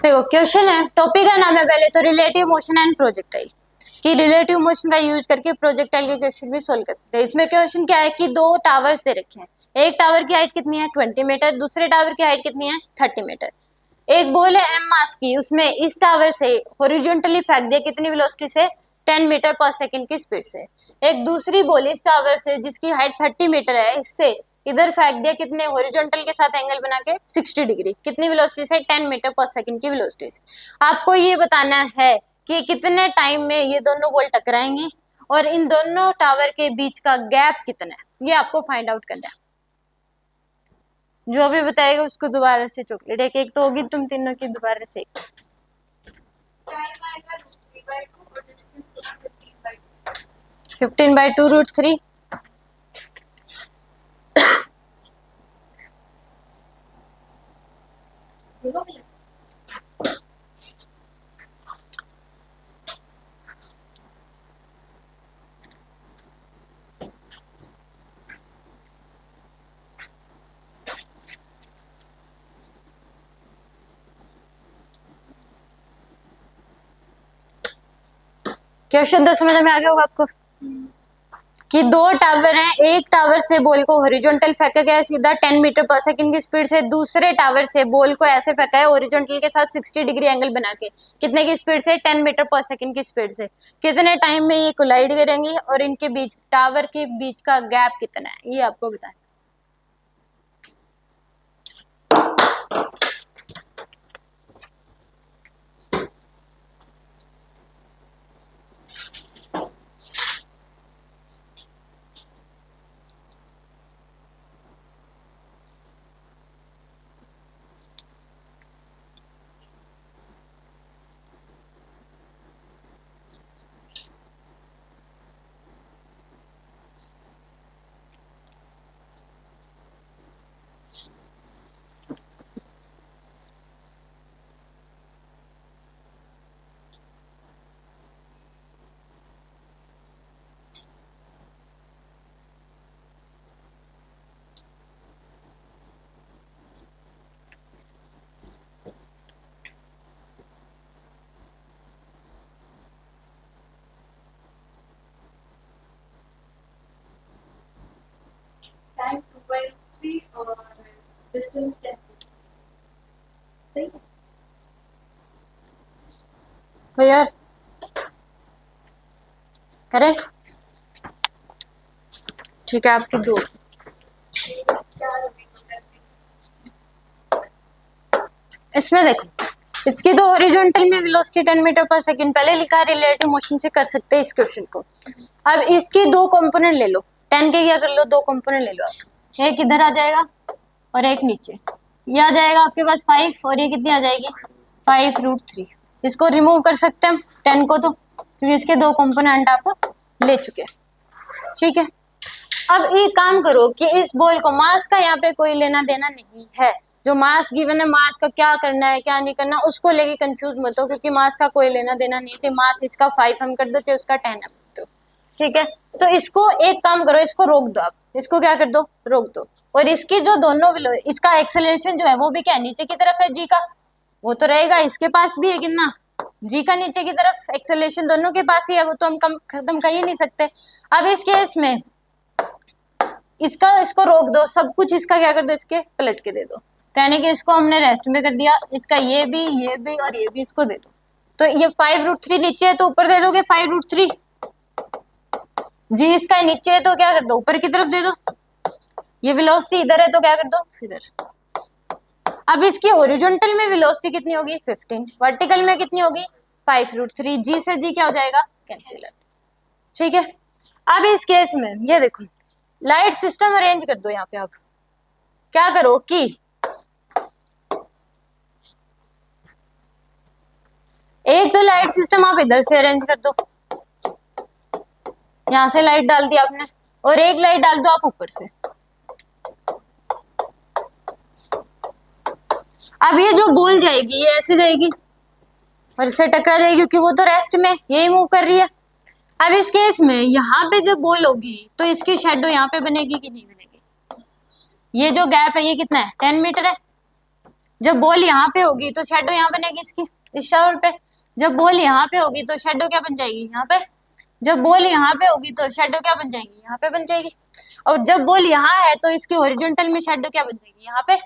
देखो क्वेश्चन है, टॉपिक का नाम है पहले तो रिलेटिव मोशन एंड प्रोजेक्टाइल, कि रिलेटिव मोशन का यूज करके प्रोजेक्टाइल के क्वेश्चन भी सोल्व कर सकते हैं। इसमें क्वेश्चन क्या है कि दो टावर्स दे रखे हैं, एक टावर की हाइट कितनी है 20 मीटर, दूसरे टावर की हाइट कितनी है 30 मीटर। एक बॉल है एम मास की, उसमें इस टावर से हॉरिजॉन्टली फेंक दिया कितनी वेलोसिटी से 10 मीटर पर सेकंड की स्पीड से। एक दूसरी बॉल इस टावर से जिसकी हाइट 30 मीटर है, इससे इधर फेंक दिया कितने हॉरिजॉन्टल के साथ एंगल बना के 60 डिग्री, कितनी वेलोसिटी से 10 मीटर पर सेकंड की वेलोसिटी से। आपको ये बताना है कि कितने टाइम में ये दोनों बॉल टकराएंगी और इन दोनों टावर के बीच का गैप कितना है, ये आपको फाइंड आउट करना है। जो भी बताएगा उसको दोबारा से चॉकलेट एक एक तो होगी तुम तीनों की, दोबारा से एक। 15/2√3। क्वेश्चन तो समझ में आ गया होगा आपको कि दो टावर हैं, एक टावर से बॉल को हॉरिजॉन्टल फेंका गया है सीधा 10 मीटर पर सेकंड की स्पीड से, दूसरे टावर से बॉल को ऐसे फेंका है हॉरिजॉन्टल के साथ 60 डिग्री एंगल बना के, कितने की स्पीड से 10 मीटर पर सेकंड की स्पीड से। कितने टाइम में ये कोलाइड करेंगी और इनके बीच टावर के बीच का गैप कितना है, ये आपको बताएं। टाइम 2/3 और डिस्टेंस 10 सही है। तो यार करें, ठीक है आपकी दो। 4 इसमें देखो, इसकी तो हॉरिजॉन्टल में वेलोसिटी 10 मीटर पर सेकंड पहले लिखा है, रिलेटिव मोशन से कर सकते हैं इस क्वेश्चन को। अब इसके दो कंपोनेंट ले लो, 10 के क्या कर लो, दो कंपोनेंट ले लो आप, एक इधर आ जाएगा और एक नीचे, ये आ जाएगा आपके पास 5 और ये कितनी आ जाएगी 5√3। इसको रिमूव कर सकते हैं हम 10 को, तो क्योंकि इसके दो कंपोनेंट आप ले चुके हैं, ठीक है। अब एक काम करो कि इस बॉल को, मास का यहाँ पे कोई लेना देना नहीं है, जो मास गिवन है मास का क्या करना है क्या नहीं करना उसको लेके कंफ्यूज मत हो, क्योंकि मास का कोई लेना देना नहीं है, चाहे मास इसका 5 हम कर दो चाहे उसका 10 हम कर दो, ठीक है। तो इसको एक काम करो, इसको रोक दो, आप इसको क्या कर दो, रोक दो। और इसकी जो दोनों इसका एक्सेलरेशन जो है वो भी क्या नीचे की तरफ है जी का, वो तो रहेगा, इसके पास भी है कितना जी का नीचे की तरफ एक्सेलरेशन दोनों के पास ही है, वो तो हम कम खत्म कर ही नहीं सकते। अब इस केस में इसका, इसको रोक दो, सब कुछ इसका क्या कर दो, इसके पलट के दे दो, तो यानी कि इसको हमने रेस्ट में कर दिया, इसका ये भी और ये भी इसको दे दो। तो ये 5√3 नीचे है तो ऊपर दे दोगे 5√3, जी इसका नीचे है तो क्या कर दो ऊपर की तरफ दे दो, ये वेलोसिटी इधर है तो क्या कर दो इधर। अब इसकी हॉरिजॉन्टल में वेलोसिटी कितनी होगी 15, वर्टिकल में कितनी होगी 5√3, जी से जी क्या हो जाएगा कैंसिल, ठीक है। अब इस केस में ये देखो, लाइट सिस्टम अरेंज कर दो, यहाँ पे आप क्या करो कि एक तो लाइट सिस्टम आप इधर से अरेंज कर दो, यहां से लाइट डाल दी आपने, और एक लाइट डाल दो आप ऊपर से। अब ये जो बॉल जाएगी ये ऐसे जाएगी और इससे टकरा जाएगी, क्योंकि वो तो रेस्ट में यही मूव कर रही है। अब इस केस में यहाँ पे जब बॉल होगी तो इसकी शेडो यहाँ पे बनेगी कि नहीं बनेगी, ये जो गैप है ये कितना है 10 मीटर है, जब बॉल यहाँ पे होगी तो शेडो यहाँ बनेगी इसकी, इस शावर पे। जब बॉल यहाँ पे होगी तो शेडो क्या बन जाएगी, यहाँ पे। जब बॉल यहाँ पे होगी तो शेडो क्या बन जाएगी, यहाँ पे बन जाएगी। और जब बॉल यहाँ है तो इसकी हॉरिजॉन्टल में शेडो क्या बन जाएगी, यहाँ पे।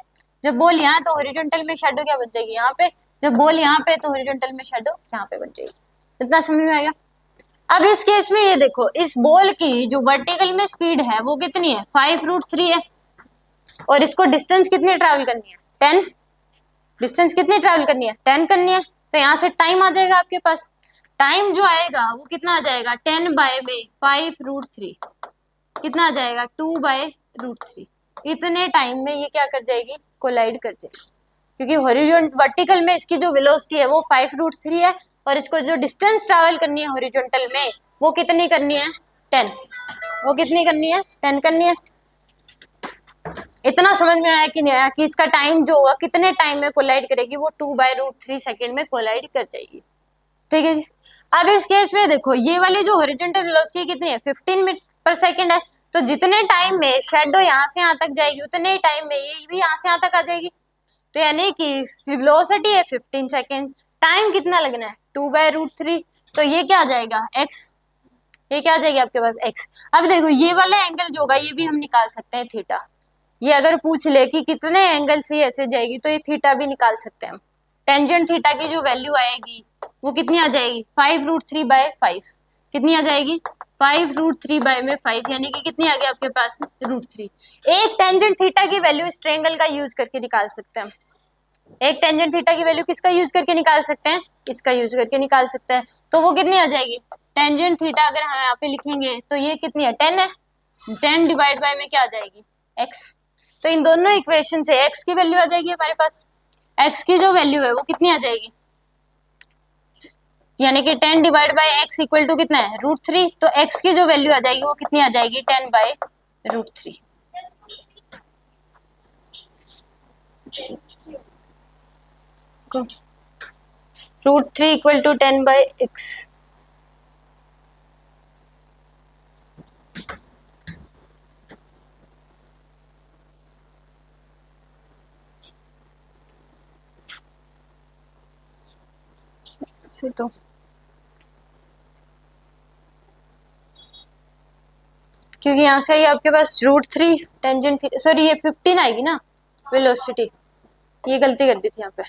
जब बॉल यहाँ है तो हॉरिजॉन्टल में शेडो क्या बन जाएगी, यहाँ पे। जब बॉल यहाँ पे तो हॉरिजॉन्टल में शेडो यहाँ पे बन जाएगी। इतना समझ में आएगा। अब इस केस में ये देखो, इस बॉल की जो वर्टिकल में स्पीड है वो कितनी है, 5√3 है। और इसको डिस्टेंस कितनी ट्रैवल करनी है, 10। डिस्टेंस कितनी ट्रैवल करनी है, 10 करनी है। तो यहाँ से टाइम आ जाएगा आपके पास। टाइम जो आएगा वो कितना आ जाएगा, 10/5√3 कितना आ जाएगा, 2/√3। इतने टाइम में ये क्या कर जाएगी, कोलाइड कर जाएगी। क्योंकि हॉरिजॉन्टल वर्टिकल में इसकी जो वेलोसिटी है वो 5√3 है, और इसको जो डिस्टेंस ट्रैवल करनी है हॉरिजॉन्टल में वो कितनी करनी है, 10। वो कितनी करनी है, 10 करनी है। इतना समझ में आया कि नहीं आया, कि इसका टाइम जो होगा कितने टाइम में कोलाइड करेगी, वो 2/√3 सेकेंड में कोलाइड कर जाएगी। ठीक है जी। अब इस केस में देखो, ये वाली जो हॉरिजॉन्टल वेलोसिटी कितनी है, 15 मीटर पर सेकेंड है। तो जितने टाइम में शेडो यहाँ से यहाँ तक जाएगी उतने टाइम में ये भी यहाँ से यहाँ तक आ जाएगी। तो यानी कि वेलोसिटी है 15 सेकेंड, टाइम कितना लगना है, 2/√3। तो ये क्या आ जाएगा, x। ये क्या आ जाएगी आपके पास, x। अब देखो ये वाला एंगल जो होगा ये भी हम निकाल सकते हैं, थीटा। ये अगर पूछ ले कि कितने एंगल से ऐसे जाएगी तो ये थीटा भी निकाल सकते हैं हम। टेंजेंट थीटा की जो वैल्यू आएगी वो कितनी आ जाएगी, 5√3/5। कितनी आ जाएगी, 5√3/5, यानी कि कितनी आ गई आपके पास, √3। एक टेंजेंट थीटा की वैल्यू इस ट्रायंगल का यूज करके निकाल सकते हैं। एक टेंजेंट थीटा की वैल्यू किसका यूज करके निकाल सकते हैं, इसका यूज करके निकाल सकते हैं। तो वो कितनी आ जाएगी, टेंजेंट थीटा अगर हम यहाँ पे लिखेंगे तो ये कितनी है, 10 है। 10 डिवाइड बाय में क्या आ जाएगी, x। तो इन दोनों इक्वेशन से x की वैल्यू आ जाएगी हमारे पास। x की जो वैल्यू है वो कितनी आ जाएगी, यानी कि 10 divide by x equal to कितना है, √3। तो x की जो वैल्यू आ जाएगी वो कितनी आ जाएगी, 10/√3। √3 इक्वल टू 10/x। से तो क्योंकि यहाँ से आपके पास √3 टेंजेंट, सॉरी ये 15 आएगी ना वेलोसिटी, ये गलती कर दी थी यहाँ पे।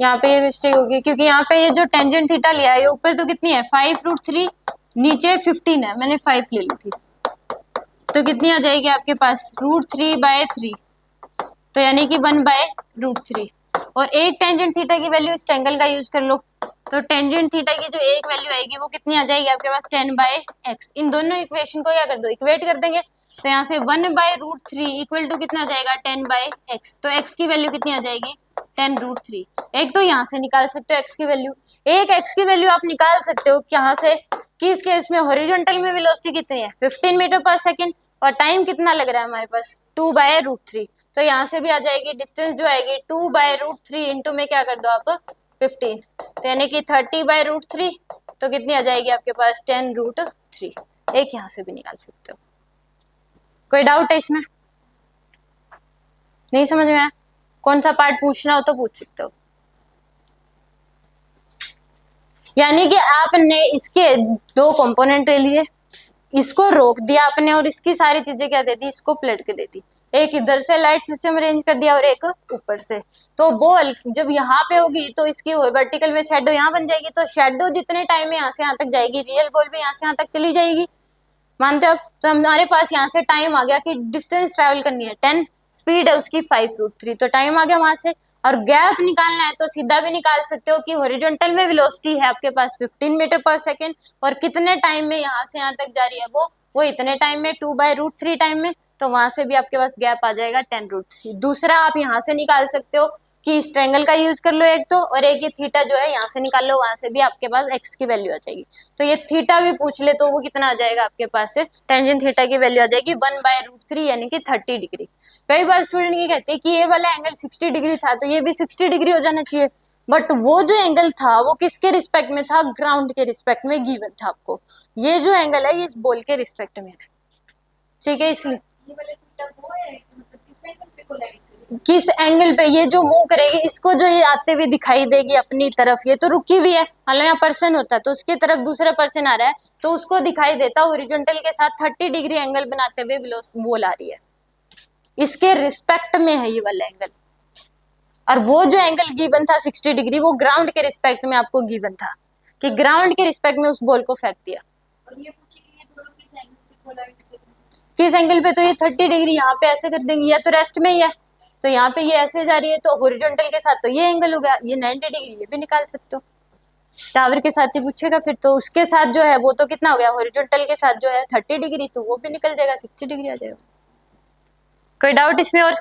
यहाँ पे ये मिस्टेक होगी, क्योंकि यहाँ पे ये जो टेंजेंट थीटा लिया है, ये ऊपर तो कितनी है 5√3, नीचे 15 है, मैंने 5 ले ली थी। तो कितनी आ जाएगी आपके पास, √3/3। तो यानी कि 1/√3। और एक टेंजेंट थीटा की वैल्यू इस ट्रायंगल का यूज कर लो। तो टेंजेंट थीटा की जो एक वैल्यू आएगी वो कितनी आ जाएगी आपके पास, 10/x। इन दोनों इक्वेशन को क्या कर दो, इक्वेट कर देंगे। तो यहाँ से 1/√3 इक्वल टू कितना आ जाएगा, 10/x। तो x की वैल्यू कितनी आ जाएगी, 10√3। एक तो यहाँ से निकाल सकते हो x की वैल्यू, एक x की वैल्यू आप निकाल सकते हो यहाँ से कि इस केस में हॉरिजॉन्टल में वेलोसिटी कितनी है, 15 मीटर पर सेकेंड, और टाइम कितना लग रहा है हमारे पास, 2/√3। तो यहाँ से भी आ जाएगी डिस्टेंस जो आएगी 2/√3 इंटू में क्या कर दो आप, 15। तो यानी कि 30/√3। तो कितनी आ जाएगी आपके पास, 10√3। एक यहाँ से भी निकाल सकते हो। कोई डाउट है इसमें, नहीं समझ में आया? कौन सा पार्ट पूछना हो तो पूछ सकते हो। यानी कि आपने इसके दो कंपोनेंट ले लिए, इसको रोक दिया आपने, और इसकी सारी चीजें क्या दे दी, इसको पलट के दे दी। एक इधर से लाइट सिस्टम अरेंज कर दिया और एक ऊपर से। तो बॉल जब यहाँ पे होगी तो इसकी वर्टिकल में शेडो यहाँ बन जाएगी। तो शेडो जितने टाइम में यहाँ से यहाँ तक जाएगी, रियल बॉल भी यहाँ से यहाँ तक चली जाएगी। मानते हो? तो हमारे पास यहाँ से टाइम आ गया कि डिस्टेंस ट्रेवल करनी है 10, स्पीड है उसकी 5√3। तो टाइम आ गया वहां से। और गैप निकालना है तो सीधा भी निकाल सकते हो कि हॉरिजॉन्टल में वेलोसिटी है आपके पास 15 मीटर पर सेकेंड, और कितने टाइम में यहाँ से यहाँ तक जा रही है वो इतने टाइम में, 2/√3 टाइम में। तो वहां से भी आपके पास गैप आ जाएगा 10√3। दूसरा आप यहाँ से निकाल सकते हो कि इस ट्रायंगल का यूज कर लो एक तो, और एक ये थीटा जो है यहाँ से निकाल लो, वहां से भी आपके पास x की वैल्यू आ जाएगी। तो ये थीटा भी पूछ ले तो वो कितना आ जाएगा आपके पास से, टेंजेंट थीटा की वैल्यू आ जाएगी 1/√3 यानी कि 30 डिग्री। कई बार स्टूडेंट ये कहते हैं कि ये वाला एंगल 60 डिग्री था तो ये भी 60 डिग्री हो जाना चाहिए, बट वो जो एंगल था वो किसके रिस्पेक्ट में था, ग्राउंड के रिस्पेक्ट में गिवन था आपको। ये जो एंगल है ये इस बॉल के रिस्पेक्ट में है, ठीक है, इसलिए ये वाला थीटा वो है कि मतलब किस एंगल पे कोलाइड करेगा? किस एंगल पे ये जो मूव करेगी, इसको जो ये आते हुए दिखाई देगी अपनी तरफ, ये तो रुकी हुई है, हालांकि यहाँ पर्सन होता है तो उसकी तरफ दूसरा पर्सन आ रहा है तो उसको दिखाई देता हॉरिजॉन्टल के साथ 30 डिग्री एंगल बनाते हुए बोल आ रही है, इसके रिस्पेक्ट में है ये वाला एंगल। और वो जो एंगल गिवन था 60 डिग्री, वो ग्राउंड के रिस्पेक्ट में आपको गिवन था, कि ग्राउंड के रिस्पेक्ट में उस बॉल को फेंक दिया। और ये पूछे कि ये दोनों किस एंगल पे कोलाइड करेंगे? किस एंगल पे, तो ये 30 डिग्री यहाँ पे ऐसे कर देंगे, या तो रेस्ट में ही है तो यहाँ पे ये ऐसे जा रही है तो हॉरिजॉन्टल के साथ तो ये एंगल हो गया, ये 90 डिग्री, ये भी निकाल सकते हो। टावर के साथ ही पूछेगा फिर तो उसके साथ जो है वो तो कितना हो गया, हॉरिजॉन्टल के साथ जो है 30 डिग्री, तो वो भी निकल जाएगा, 60 डिग्री आ जाएगा। कोई डाउट इसमें और?